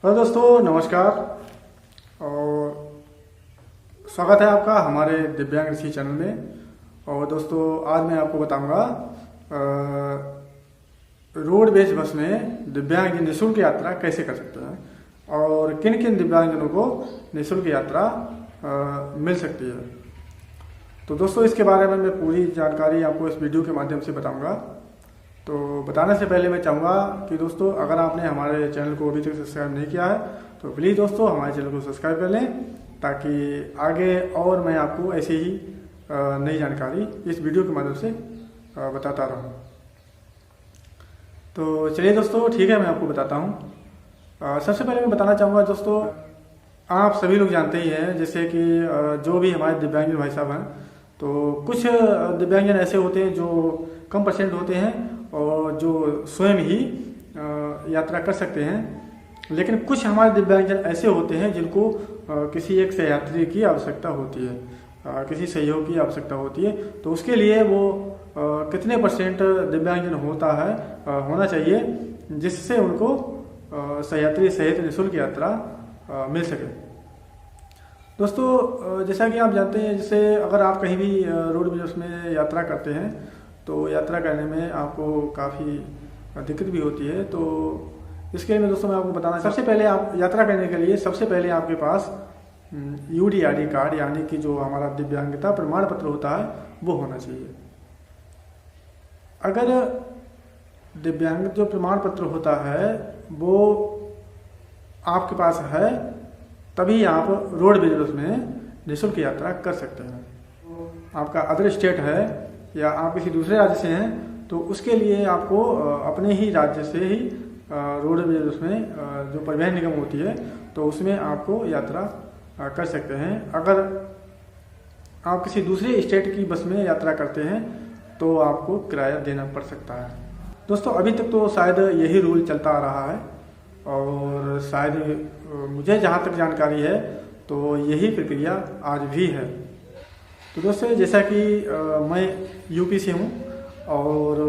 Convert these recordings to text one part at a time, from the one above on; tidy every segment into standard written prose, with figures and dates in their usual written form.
Hello दोस्तों, नमस्कार और स्वागत है आपका हमारे दिव्यांग ऋषि चैनल में। और दोस्तों, आज मैं आपको बताऊंगा रोडवेज बस में दिव्यांगजन निःशुल्क यात्रा कैसे कर सकते हैं और किन किन दिव्यांगजनों को निःशुल्क यात्रा मिल सकती है। तो दोस्तों, इसके बारे में मैं पूरी जानकारी आपको इस वीडियो के माध्यम से बताऊंगा। तो बताने से पहले मैं चाहूँगा कि दोस्तों, अगर आपने हमारे चैनल को अभी तक सब्सक्राइब नहीं किया है तो प्लीज़ दोस्तों हमारे चैनल को सब्सक्राइब कर लें, ताकि आगे और मैं आपको ऐसे ही नई जानकारी इस वीडियो के माध्यम से बताता रहूँ। तो चलिए दोस्तों, ठीक है, मैं आपको बताता हूँ। सबसे पहले मैं बताना चाहूँगा दोस्तों, आप सभी लोग जानते ही हैं जैसे कि जो भी हमारे दिव्यांगजन भाई साहब हैं, तो कुछ दिव्यांगजन ऐसे होते हैं जो कम परसेंट होते हैं और जो स्वयं ही यात्रा कर सकते हैं, लेकिन कुछ हमारे दिव्यांगजन ऐसे होते हैं जिनको किसी एक सहयात्री की आवश्यकता होती है, किसी सहयोग की आवश्यकता होती है। तो उसके लिए वो कितने परसेंट दिव्यांगजन होना चाहिए जिससे उनको सहयात्री सहित निःशुल्क यात्रा मिल सके। दोस्तों, जैसा कि आप जानते हैं, जैसे अगर आप कहीं भी रोड बस में यात्रा करते हैं तो यात्रा करने में आपको काफ़ी दिक्कत भी होती है। तो इसके लिए मैं दोस्तों मैं आपको बताना, सबसे पहले आप यात्रा करने के लिए सबसे पहले आपके पास UDID कार्ड यानी कि जो हमारा दिव्यांगता प्रमाण पत्र होता है वो होना चाहिए। अगर दिव्यांग जो प्रमाण पत्र होता है वो आपके पास है, तभी आप रोडवेज बस में निःशुल्क यात्रा कर सकते हैं। आपका अदर स्टेट है या आप किसी दूसरे राज्य से हैं तो उसके लिए आपको अपने ही राज्य से ही रोडवेज बस में जो परिवहन निगम होती है तो उसमें आपको यात्रा कर सकते हैं। अगर आप किसी दूसरे स्टेट की बस में यात्रा करते हैं तो आपको किराया देना पड़ सकता है। दोस्तों, अभी तक तो शायद यही रूल चलता आ रहा है और शायद मुझे जहाँ तक जानकारी है तो यही प्रक्रिया आज भी है। तो दोस्तों, जैसा कि मैं यूपी से हूँ और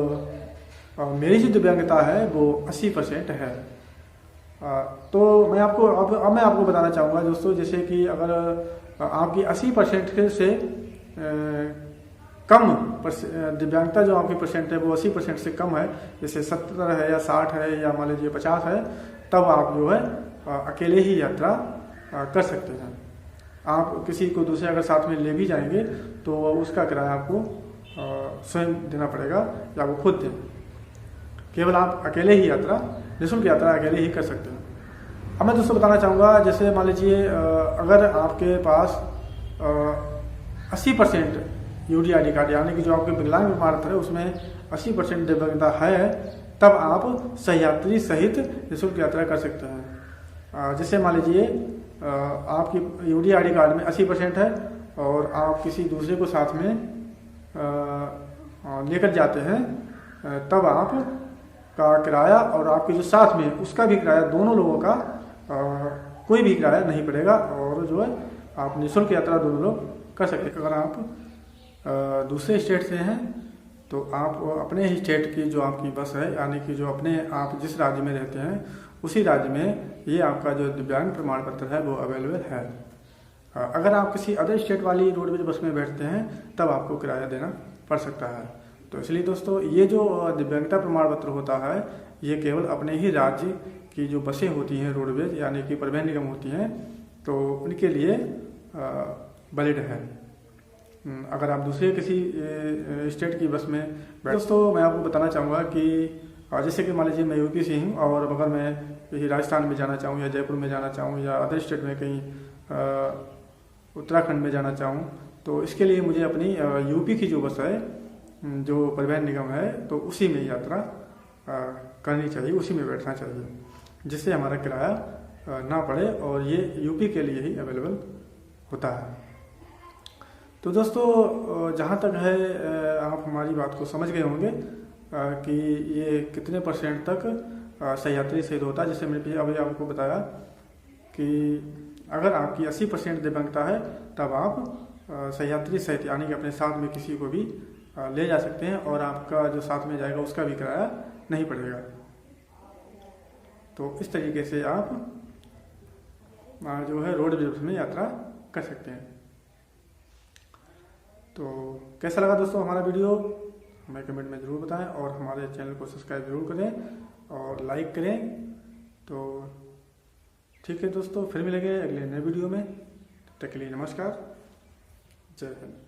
मेरी जो दिव्यांगता है वो 80% है। तो मैं आपको बताना चाहूँगा दोस्तों, जैसे कि अगर आपकी 80% से कम दिव्यांगता जो आपकी परसेंट है वो 80% से कम है, जैसे 70 है या 60 है या मान लीजिए 50 है, तब आप जो है अकेले ही यात्रा कर सकते हैं। आप किसी को दूसरे अगर साथ में ले भी जाएंगे तो उसका किराया आपको स्वयं देना पड़ेगा या वो खुद दें। केवल आप अकेले ही निःशुल्क यात्रा अकेले ही कर सकते हैं। अब मैं दोस्तों बताना चाहूँगा, जैसे मान लीजिए अगर आपके पास 80% UDID कार्ड यानी कि जो आपके विकलांग प्रमाण पत्र है उसमें 80% दिव्यांगता है, तब आप सहयात्री सहित निःशुल्क यात्रा कर सकते हैं। जैसे मान लीजिए आपकी UDID कार्ड में 80% है और आप किसी दूसरे को साथ में लेकर जाते हैं, तब आप का किराया और आपके जो साथ में उसका भी किराया, दोनों लोगों का कोई भी किराया नहीं पड़ेगा और जो है आप निःशुल्क यात्रा दोनों लोग कर सकते हैं। अगर आप दूसरे स्टेट से हैं तो आप अपने ही स्टेट की जो आपकी बस है यानी कि जो अपने आप जिस राज्य में रहते हैं उसी राज्य में ये आपका जो दिव्यांग प्रमाण पत्र है वो अवेलेबल है। अगर आप किसी अदर स्टेट वाली रोडवेज बस में बैठते हैं तब आपको किराया देना पड़ सकता है। तो इसलिए दोस्तों, ये जो दिव्यांगता प्रमाण पत्र होता है ये केवल अपने ही राज्य की जो बसें होती हैं रोडवेज यानी कि परिवहन निगम होती हैं तो उनके लिए वैलिड है। अगर आप दूसरे किसी स्टेट की बस में दोस्तों, मैं आपको बताना चाहूँगा कि जैसे कि मान लीजिए मैं यूपी से हूँ और अगर मैं कहीं राजस्थान में जाना चाहूँ या जयपुर में जाना चाहूँ या अदर स्टेट में कहीं उत्तराखंड में जाना चाहूँ, तो इसके लिए मुझे अपनी यूपी की जो बस है जो परिवहन निगम है तो उसी में यात्रा करनी चाहिए, उसी में बैठना चाहिए, जिससे हमारा किराया ना पड़े और ये यूपी के लिए ही अवेलेबल होता है। तो दोस्तों, जहाँ तक है आप हमारी बात को समझ गए होंगे कि ये कितने परसेंट तक सहयात्री सहित होता है। जैसे मैंने अभी आपको बताया कि अगर आपकी 80% दिव्यांगता है तब आप सहयात्री सहित यानी कि अपने साथ में किसी को भी ले जा सकते हैं और आपका जो साथ में जाएगा उसका भी किराया नहीं पड़ेगा। तो इस तरीके से आप जो है रोड रिजर्वेशन में यात्रा कर सकते हैं। तो कैसा लगा दोस्तों हमारा वीडियो, हमें कमेंट में ज़रूर बताएं और हमारे चैनल को सब्सक्राइब जरूर करें और लाइक करें। तो ठीक है दोस्तों, फिर मिलेंगे अगले नए वीडियो में। तब तक के लिए नमस्कार, जय हिंद।